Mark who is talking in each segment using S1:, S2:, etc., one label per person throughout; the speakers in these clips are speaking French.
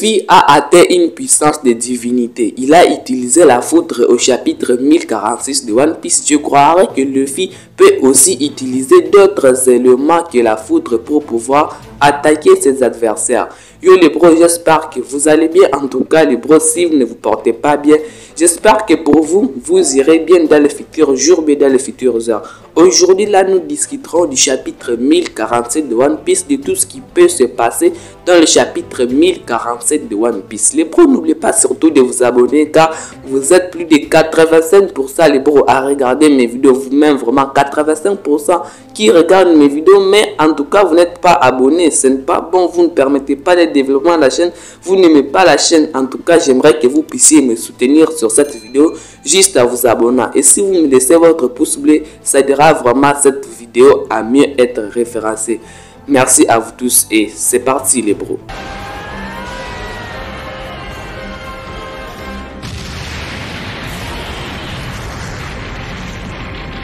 S1: Luffy a atteint une puissance de divinité. Il a utilisé la foudre au chapitre 1046 de One Piece. Je croirais que Luffy peut aussi utiliser d'autres éléments que la foudre pour pouvoir attaquer ses adversaires. Yo les bros, j'espère que vous allez bien. En tout cas les bros, si vous ne vous portez pas bien, j'espère que pour vous, vous irez bien dans le futur jour, mais dans les futures heures. Aujourd'hui là, nous discuterons du chapitre 1047 de One Piece, de tout ce qui peut se passer dans le chapitre 1047 de One Piece. Les bros, n'oubliez pas surtout de vous abonner car vous êtes plus de 85% les bros à regarder mes vidéos. Vous-même vraiment 85% qui regardent mes vidéos, mais en tout cas vous n'êtes pas abonné. Ce n'est pas bon, vous ne permettez pas le développement de la chaîne, vous n'aimez pas la chaîne. En tout cas, j'aimerais que vous puissiez me soutenir sur cette vidéo juste à vous abonner. Et si vous me laissez votre pouce bleu, ça aidera vraiment cette vidéo à mieux être référencée. Merci à vous tous et c'est parti les bros.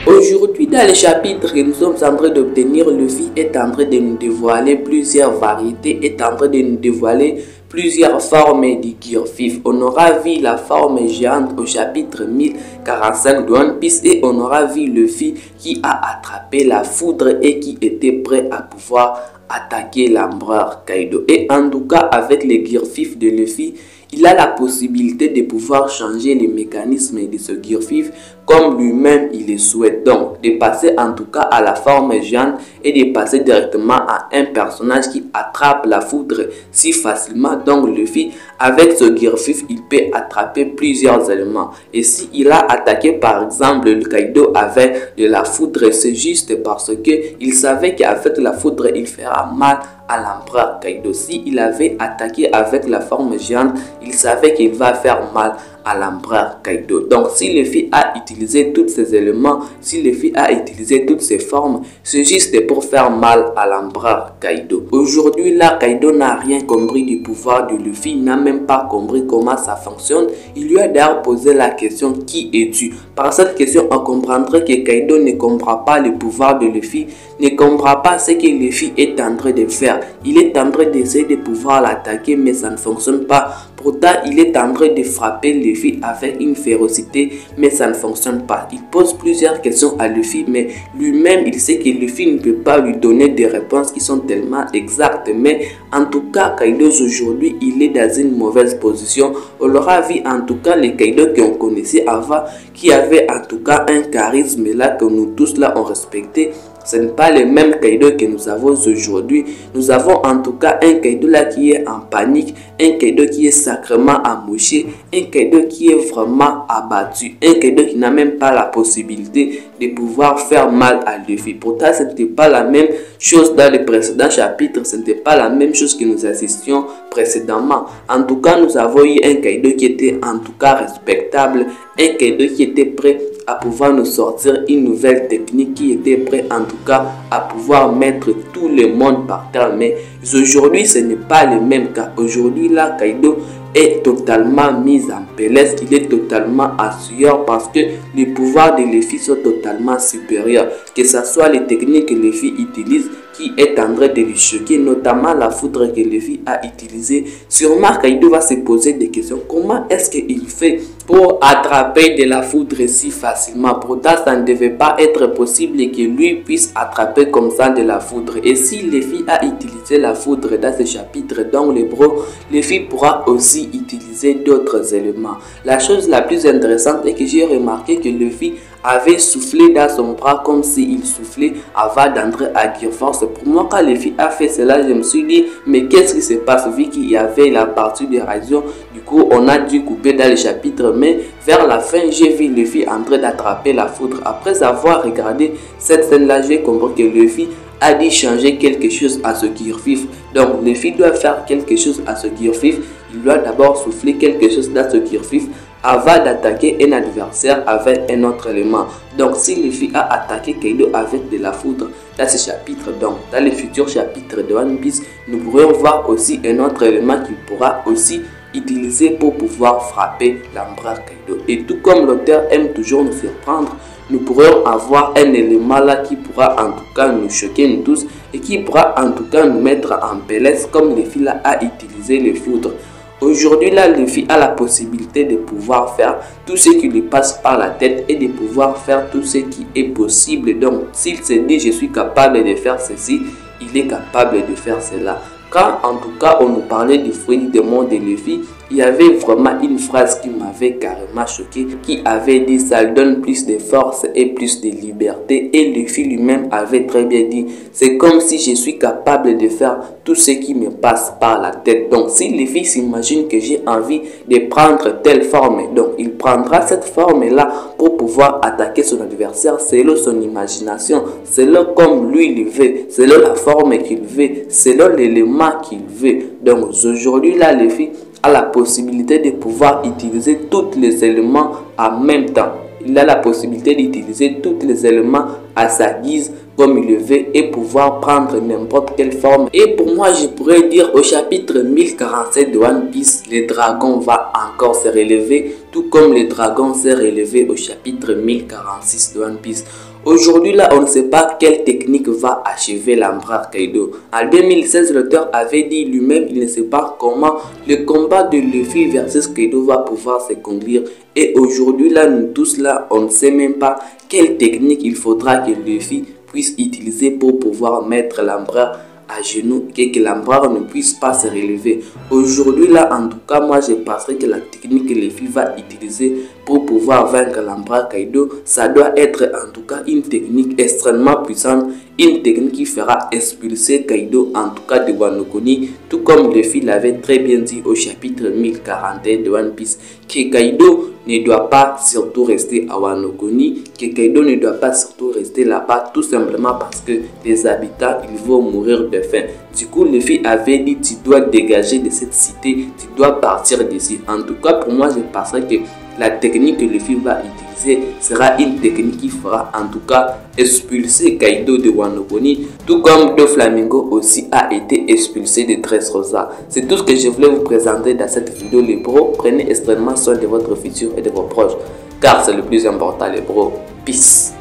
S1: Aujourd'hui, dans le chapitre que nous sommes en train d'obtenir, Luffy est en train de nous dévoiler plusieurs variétés, est en train de nous dévoiler plusieurs formes du Gear 5. On aura vu la forme géante au chapitre 1045 de One Piece et on aura vu Luffy qui a attrapé la foudre et qui était prêt à pouvoir attaquer l'empereur Kaido. Et en tout cas, avec les Gear 5 de Luffy, il a la possibilité de pouvoir changer les mécanismes de ce Gear 5 comme lui-même il le souhaite. Donc, de passer en tout cas à la forme géante et de passer directement à un personnage qui attrape la foudre si facilement. Donc, Luffy, avec ce Gear 5, il peut attraper plusieurs éléments. Et si il a attaqué par exemple le Kaido avec de la foudre, c'est juste parce que il savait qu'avec la foudre, il fera mal à l'empereur Kaido. Si il avait attaqué avec la forme géante, il savait qu'il va faire mal à l'empereur Kaido. Donc si Luffy a utilisé tous ces éléments, si Luffy a utilisé toutes ces formes, c'est juste pour faire mal à l'empereur Kaido. Aujourd'hui là, Kaido n'a rien compris du pouvoir de Luffy, n'a même pas compris comment ça fonctionne. Il lui a d'ailleurs posé la question: qui es-tu? Par cette question, on comprendrait que Kaido ne comprend pas le pouvoir de Luffy, ne comprend pas ce que Luffy est en train de faire. Il est en train d'essayer de pouvoir l'attaquer, mais ça ne fonctionne pas. Pourtant, il est en train de frapper Luffy avec une férocité, mais ça ne fonctionne pas. Il pose plusieurs questions à Luffy, mais lui-même, il sait que Luffy ne peut pas lui donner des réponses qui sont tellement exactes. Mais en tout cas, Kaido aujourd'hui, il est dans une mauvaise position. On l'aura vu en tout cas les Kaido qu'on connaissait avant, qui avait en tout cas un charisme là que nous tous là on respectait. Ce n'est pas le même Kaido que nous avons aujourd'hui. Nous avons en tout cas un Kaido là qui est en panique, un Kaido qui est sacrément amoché, un Kaido qui est vraiment abattu, un Kaido qui n'a même pas la possibilité de pouvoir faire mal à Luffy. Pourtant, ce n'était pas la même chose dans les précédents chapitres, ce n'était pas la même chose que nous assistions précédemment. En tout cas, nous avons eu un Kaido qui était en tout cas respectable, un Kaido qui était prêt à pouvoir nous sortir une nouvelle technique, qui était prêt en tout cas à pouvoir mettre tout le monde par terre. Mais aujourd'hui, ce n'est pas le même cas. Aujourd'hui, là, Kaido est totalement mis en PLS, il est totalement assureur parce que les pouvoirs de Luffy sont totalement supérieurs. Que ce soit les techniques que Luffy utilise qui est en train de lui choquer, notamment la foudre que Luffy a utilisée. Sûrement Kaido va se poser des questions. Comment est-ce qu'il fait pour attraper de la foudre si facilement? Pourtant, ça ne devait pas être possible que lui puisse attraper comme ça de la foudre. Et si Luffy a utilisé la foudre dans ce chapitre, donc les bros, Luffy pourra aussi utiliser d'autres éléments. La chose la plus intéressante est que j'ai remarqué que Luffy avait soufflé dans son bras comme s'il soufflait avant d'entrer à Gear Force. Pour moi, quand Luffy a fait cela, je me suis dit, mais qu'est-ce qui se passe? Vu qu'il y avait la partie de radio, du coup, on a dû couper dans le chapitre. Mais vers la fin, j'ai vu Luffy en train d'attraper la foudre. Après avoir regardé cette scène-là, j'ai compris que Luffy a dû changer quelque chose à ce Gear 5. Donc, Luffy doit faire quelque chose à ce Gear 5. Il doit d'abord souffler quelque chose dans ce Gear 5 avant d'attaquer un adversaire avec un autre élément. Donc si Luffy a attaqué Kaido avec de la foudre dans ce chapitre, donc dans les futurs chapitres de One Piece, nous pourrions voir aussi un autre élément qu'il pourra aussi utiliser pour pouvoir frapper l'empereur Kaido. Et tout comme l'auteur aime toujours nous surprendre, nous pourrions avoir un élément là qui pourra en tout cas nous choquer nous tous et qui pourra en tout cas nous mettre en PLS comme Luffy là a utilisé les foudres. Aujourd'hui là, Luffy a la possibilité de pouvoir faire tout ce qui lui passe par la tête et de pouvoir faire tout ce qui est possible. Donc s'il se dit je suis capable de faire ceci, il est capable de faire cela. Quand en tout cas on nous parlait du fruit du démon de Luffy, il y avait vraiment une phrase qui m'avait carrément choqué, qui avait dit ça donne plus de force et plus de liberté, et Luffy lui-même avait très bien dit c'est comme si je suis capable de faire tout ce qui me passe par la tête. Donc si Luffy s'imagine que j'ai envie de prendre telle forme, donc il prendra cette forme là pour pouvoir attaquer son adversaire selon son imagination, selon comme lui il veut, selon la forme qu'il veut, selon l'élément qu'il veut. Donc aujourd'hui là, Luffy a la possibilité de pouvoir utiliser tous les éléments en même temps. Il a la possibilité d'utiliser tous les éléments à sa guise comme il le veut et pouvoir prendre n'importe quelle forme. Et pour moi, je pourrais dire au chapitre 1047 de One Piece, le dragon va encore se relever, tout comme le dragon s'est relevé au chapitre 1046 de One Piece. Aujourd'hui là, on ne sait pas quelle technique va achever l'empereur Kaido. En 2016, l'auteur avait dit lui-même, il ne sait pas comment le combat de Luffy versus Kaido va pouvoir se conduire. Et aujourd'hui là, nous tous là, on ne sait même pas quelle technique il faudra que Luffy puisse utiliser pour pouvoir mettre l'empereur à genoux et que l'empereur ne puisse pas se relever. Aujourd'hui là, en tout cas, moi je penserais que la technique que Luffy va utiliser pour pouvoir vaincre l'empereur Kaido, ça doit être en tout cas une technique extrêmement puissante, une technique qui fera expulser Kaido en tout cas de Wano Kuni, tout comme Luffy l'avait très bien dit au chapitre 1041 de One Piece, que Kaido ne doit pas surtout rester à Wano Kuni, que Kaido ne doit pas surtout rester là-bas, tout simplement parce que les habitants ils vont mourir de faim. Du coup, Luffy avait dit tu dois dégager de cette cité, tu dois partir d'ici. En tout cas, pour moi, je penserais que la technique que Luffy va utiliser sera une technique qui fera en tout cas expulser Kaido de Wano Kuni, tout comme Doflamingo aussi a été expulsé de Dressrosa. C'est tout ce que je voulais vous présenter dans cette vidéo les bros. Prenez extrêmement soin de votre futur et de vos proches, car c'est le plus important les bros. Peace.